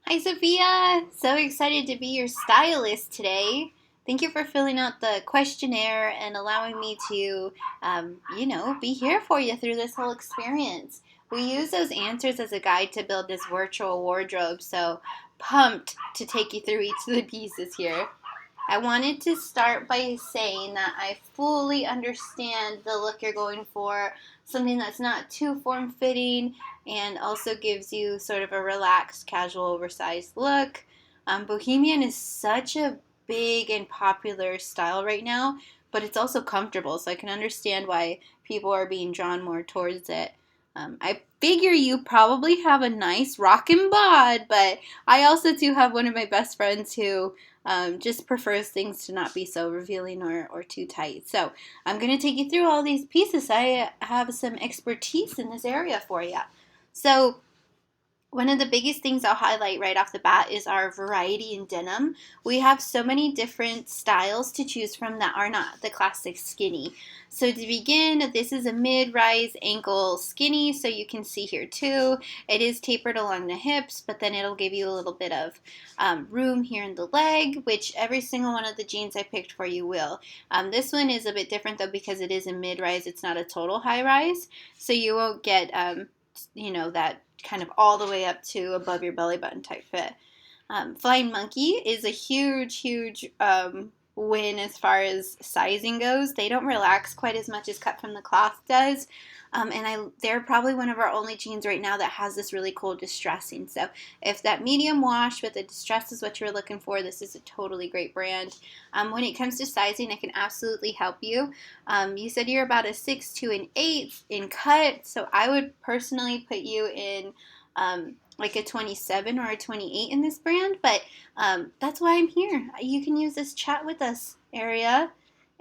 Hi, Sophia. So excited to be your stylist today. Thank you for filling out the questionnaire and allowing me to, be here for you through this whole experience. We use those answers as a guide to build this virtual wardrobe, so pumped to take you through each of the pieces here. I wanted to start by saying that I fully understand the look you're going for, something that's not too form fitting and also gives you sort of a relaxed, casual, oversized look. Bohemian is such a big and popular style right now, but it's also comfortable, so I can understand why people are being drawn more towards it. I figure you probably have a nice rockin' bod, but I also too have one of my best friends who just prefers things to not be so revealing or too tight. So I'm going to take you through all these pieces. I have some expertise in this area for you. So one of the biggest things I'll highlight right off the bat is our variety in denim. We have so many different styles to choose from that are not the classic skinny. So to begin, this is a mid-rise ankle skinny, so you can see here too. It is tapered along the hips, but then it'll give you a little bit of room here in the leg, which every single one of the jeans I picked for you will. This one is a bit different though because it is a mid-rise. It's not a total high-rise, so you won't get that kind of all the way up to above your belly button type fit. Flying Monkey is a huge win as far as sizing goes. They don't relax quite as much as Cut from the Cloth does. They're probably one of our only jeans right now that has this really cool distressing. So if that medium wash with the distress is what you're looking for, this is a totally great brand. When it comes to sizing, I can absolutely help you. You said you're about a 6 to an 8 in cut, so I would personally put you in like a 27 or a 28 in this brand, but that's why I'm here. You can use this chat with us area,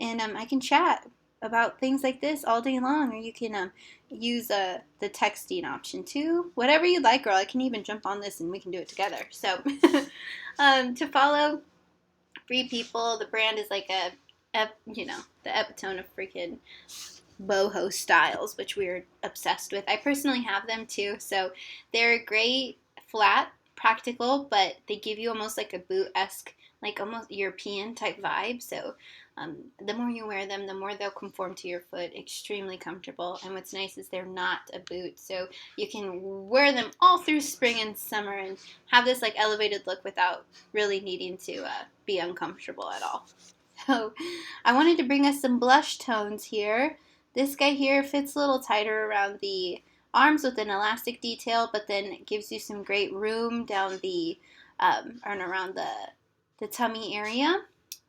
and I can chat about things like this all day long, or you can use the texting option too. Whatever you like, girl. I can even jump on this and we can do it together. So to follow Free People, the brand is like the epitome of freaking boho styles, which we're obsessed with. I personally have them too, so they're great, flat, practical, but they give you almost like a boot-esque, like almost European type vibe. So the more you wear them, the more they'll conform to your foot. Extremely comfortable, and what's nice is they're not a boot, so you can wear them all through spring and summer and have this like elevated look without really needing to be uncomfortable at all. So I wanted to bring us some blush tones here. This guy here fits a little tighter around the arms with an elastic detail, but then it gives you some great room down the and around the tummy area.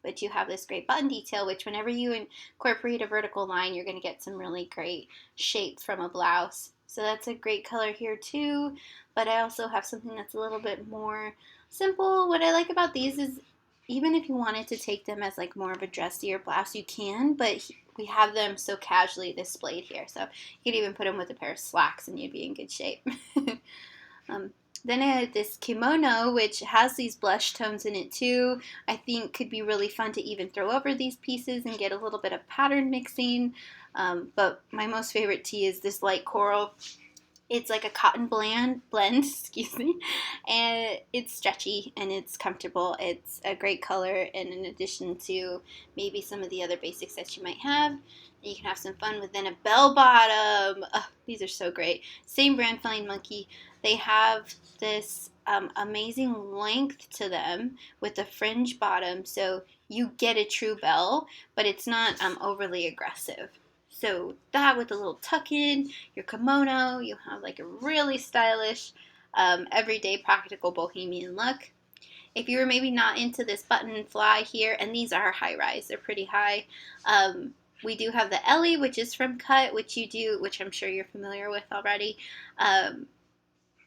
But you have this great button detail, which whenever you incorporate a vertical line, you're going to get some really great shape from a blouse. So that's a great color here too. But I also have something that's a little bit more simple. What I like about these is even if you wanted to take them as like more of a dressier blouse, you can, but we have them so casually displayed here. So you could even put them with a pair of slacks and you'd be in good shape. um, then I had this kimono, which has these blush tones in it too. I think could be really fun to even throw over these pieces and get a little bit of pattern mixing. But my most favorite tee is this light coral. It's like a cotton blend, excuse me, and it's stretchy and it's comfortable. It's a great color, and in addition to maybe some of the other basics that you might have, you can have some fun with then a bell bottom. These are so great. Same brand, Flying Monkey. They have this amazing length to them with the fringe bottom, so you get a true bell, but it's not overly aggressive. So that with a little tuck in, your kimono, you have like a really stylish, everyday practical bohemian look. If you were maybe not into this button fly here, and these are high rise, they're pretty high. We do have the Ellie, which is from Cut, which I'm sure you're familiar with already.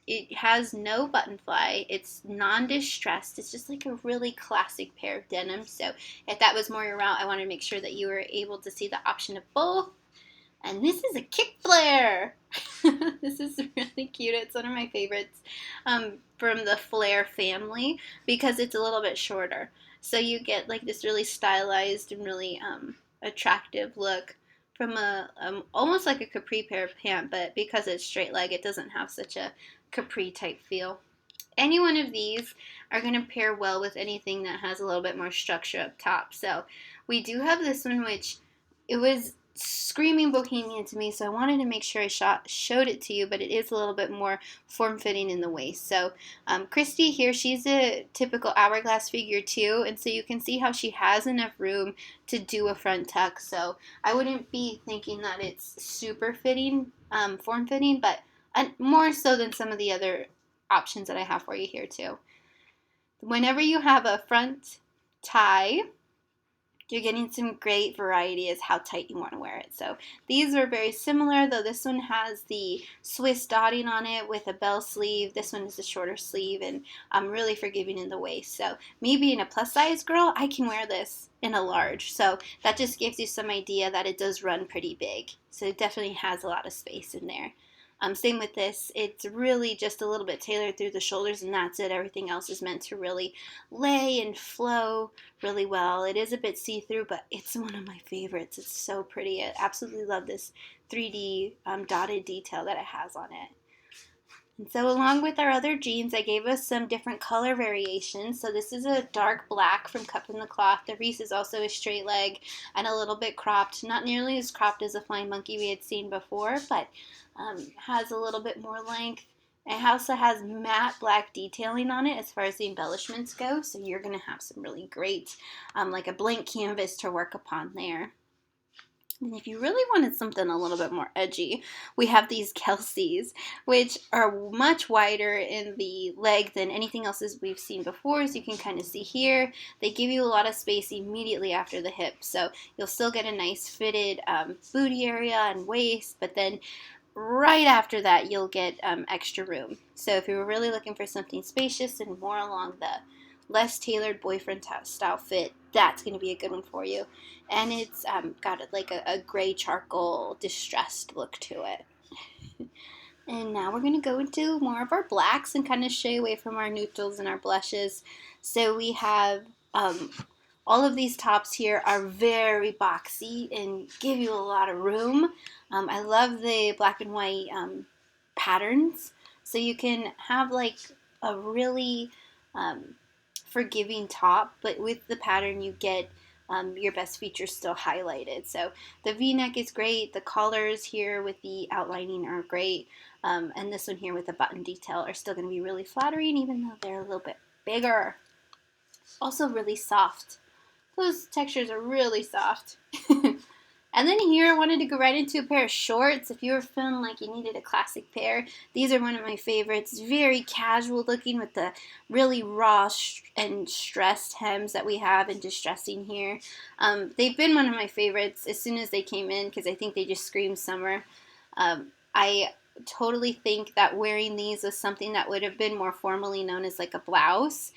It has no button fly. It's non-distressed. It's just like a really classic pair of denim. So if that was more your route, I wanted to make sure that you were able to see the option of both. And this is a kick flare. This is really cute. It's one of my favorites from the flare family because it's a little bit shorter. So you get like this really stylized and really attractive look from a almost like a capri pair of pant, but because it's straight leg, it doesn't have such a capri type feel. any one of these are going to pair well with anything that has a little bit more structure up top. So we do have this one, which it was screaming bohemian to me, so I wanted to make sure I showed it to you, but it is a little bit more form-fitting in the waist. So Christy here, she's a typical hourglass figure too, and so you can see how she has enough room to do a front tuck. So I wouldn't be thinking that it's super fitting, form-fitting, but more so than some of the other options that I have for you here too. Whenever you have a front tie, you're getting some great variety as how tight you want to wear it. So these are very similar, though this one has the Swiss dotting on it with a bell sleeve. This one is a shorter sleeve and really forgiving in the waist. So me being a plus size girl, I can wear this in a large. So that just gives you some idea that it does run pretty big. So it definitely has a lot of space in there. Same with this, it's really just a little bit tailored through the shoulders and that's it. Everything else is meant to really lay and flow really well. It is a bit see-through, but it's one of my favorites. It's so pretty. I absolutely love this 3D dotted detail that it has on it. And so along with our other jeans, I gave us some different color variations. So this is a dark black from Cut from the Cloth. The Reese is also a straight leg and a little bit cropped. Not nearly as cropped as a Flying Monkey we had seen before, but has a little bit more length. It also has matte black detailing on it as far as the embellishments go. So you're going to have some really great, like a blank canvas to work upon there. And if you really wanted something a little bit more edgy, we have these Kelseys, which are much wider in the leg than anything else we've seen before, as you can kind of see here. They give you a lot of space immediately after the hip, so you'll still get a nice fitted booty area and waist, but then right after that you'll get extra room. So if you were really looking for something spacious and more along the less tailored boyfriend style fit, that's going to be a good one for you. And it's got like a gray charcoal distressed look to it. And now we're going to go into more of our blacks and kind of shy away from our neutrals and our blushes. So we have all of these tops here are very boxy and give you a lot of room. I love the black and white patterns. So you can have like a really forgiving top, but with the pattern you get your best features still highlighted. So the V-neck is great. The collars here with the outlining are great. And this one here with the button detail are still going to be really flattering, even though they're a little bit bigger. Also really soft. Those textures are really soft. And then here I wanted to go right into a pair of shorts. If you were feeling like you needed a classic pair, these are one of my favorites. Very casual looking with the really raw and stressed hems that we have and distressing here. They've been one of my favorites as soon as they came in because I think they just scream summer. I totally think that wearing these was something that would have been more formally known as like a blouse.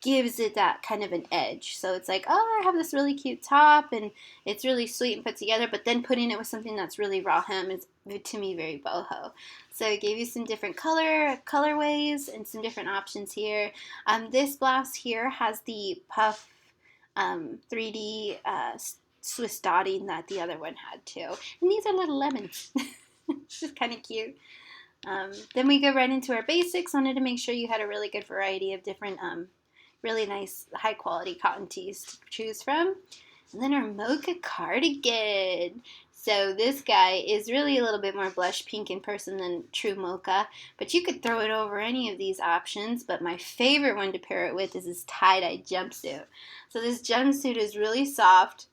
Gives it that kind of an edge. So it's like, oh, I have this really cute top and it's really sweet and put together, but then putting it with something that's really raw hem is, to me, very boho. So it gave you some different colorways and some different options here. This blouse here has the puff 3D Swiss dotting that the other one had too. And these are little lemons. It's just kind of cute. Then we go right into our basics. Wanted to make sure you had a really good variety of different really nice high quality cotton tees to choose from. And then our mocha cardigan. So this guy is really a little bit more blush pink in person than true mocha, but you could throw it over any of these options. But my favorite one to pair it with is this tie-dye jumpsuit. So this jumpsuit is really soft.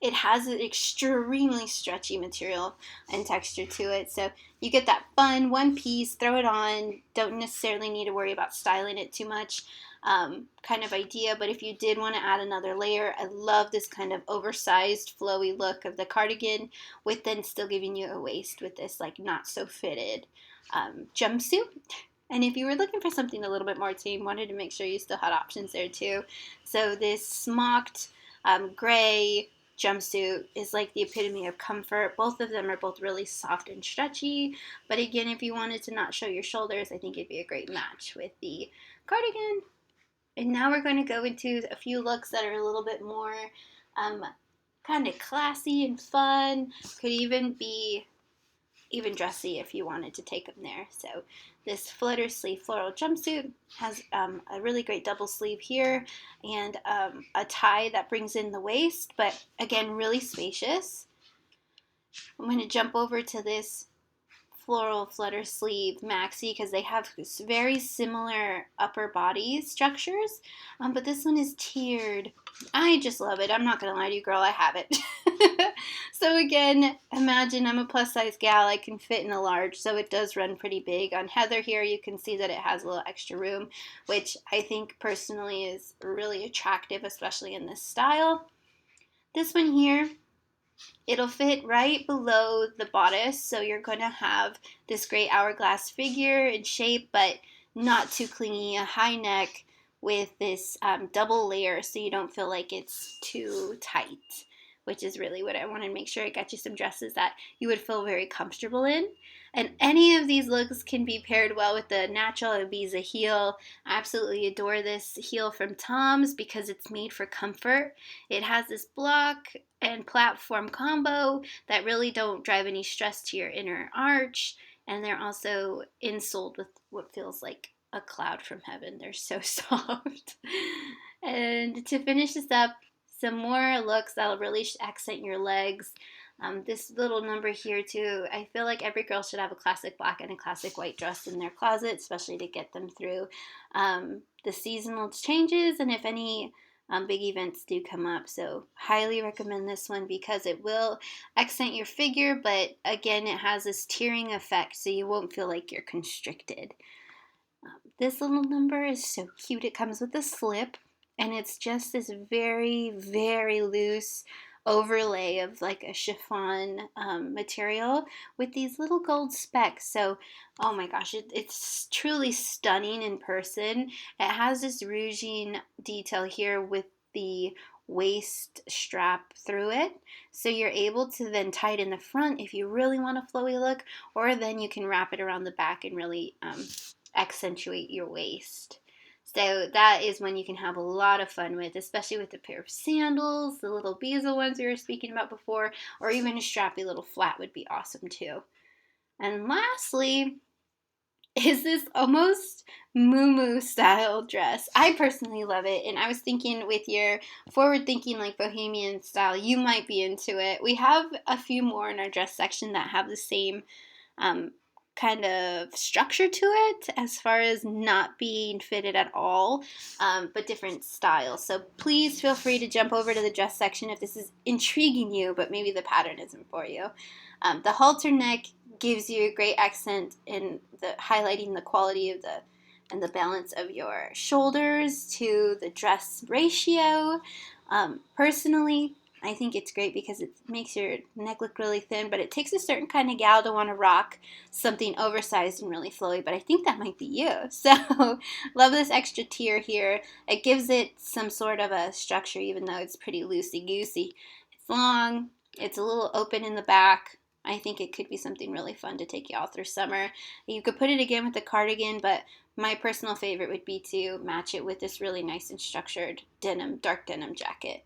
It has an extremely stretchy material and texture to it. So you get that fun one piece, throw it on, don't necessarily need to worry about styling it too much kind of idea. But if you did want to add another layer, I love this kind of oversized flowy look of the cardigan with then still giving you a waist with this like not so fitted jumpsuit. And if you were looking for something a little bit more tame, wanted to make sure you still had options there too. So this smocked gray jumpsuit is like the epitome of comfort. Both of them are both really soft and stretchy, but again, if you wanted to not show your shoulders, I think it'd be a great match with the cardigan. And now we're going to go into a few looks that are a little bit more kind of classy and fun. Could even be dressy if you wanted to take them there. So this flutter sleeve floral jumpsuit. Has a really great double sleeve here and a tie that brings in the waist, but again, really spacious. I'm going to jump over to this floral flutter sleeve maxi because they have very similar upper body structures, but this one is tiered. I just love it. I'm not gonna lie to you, girl, I have it. So again, imagine I'm a plus size gal. I can fit in a large, so it does run pretty big. On Heather here, you can see that it has a little extra room, which I think personally is really attractive, especially in this style. This one here, it'll fit right below the bodice, so you're going to have this great hourglass figure and shape, but not too clingy, a high neck with this double layer so you don't feel like it's too tight, which is really what I want to make sure I got you some dresses that you would feel very comfortable in. And any of these looks can be paired well with the natural Ibiza heel. I absolutely adore this heel from Tom's because it's made for comfort. It has this block and platform combo that really don't drive any stress to your inner arch. And they're also insoled with what feels like a cloud from heaven. They're so soft. And to finish this up, some more looks that'll really accent your legs. This little number here too, I feel like every girl should have a classic black and a classic white dress in their closet, especially to get them through the seasonal changes and if any big events do come up. So highly recommend this one because it will accent your figure, but again, it has this tiering effect so you won't feel like you're constricted. This little number is so cute. It comes with a slip and it's just this very, very loose overlay of like a chiffon material with these little gold specks. So, oh my gosh, it's truly stunning in person. It has this ruching detail here with the waist strap through it. So you're able to then tie it in the front if you really want a flowy look, or then you can wrap it around the back and really accentuate your waist. So that is when you can have a lot of fun with, especially with a pair of sandals, the little bezel ones we were speaking about before, or even a strappy little flat would be awesome too. And lastly, is this almost muumuu style dress. I personally love it, and I was thinking with your forward thinking like bohemian style, you might be into it. We have a few more in our dress section that have the same kind of structure to it as far as not being fitted at all, but different styles. So please feel free to jump over to the dress section if this is intriguing you, but maybe the pattern isn't for you. The halter neck gives you a great accent in the highlighting the quality of the balance of your shoulders to the dress ratio. Personally, I think it's great because it makes your neck look really thin, but it takes a certain kind of gal to want to rock something oversized and really flowy, but I think that might be you. So love this extra tier here. It gives it some sort of a structure even though it's pretty loosey-goosey. It's long, it's a little open in the back. I think it could be something really fun to take you all through summer. You could put it again with a cardigan, but my personal favorite would be to match it with this really nice and structured denim, dark denim jacket.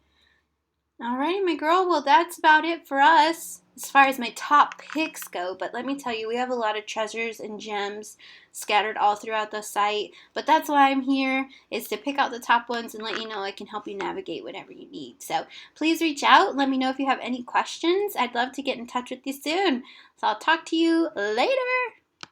Alrighty, my girl, well that's about it for us as far as my top picks go, but let me tell you, we have a lot of treasures and gems scattered all throughout the site, but that's why I'm here, is to pick out the top ones and let you know I can help you navigate whatever you need. So please reach out, let me know if you have any questions. I'd love to get in touch with you soon. So I'll talk to you later.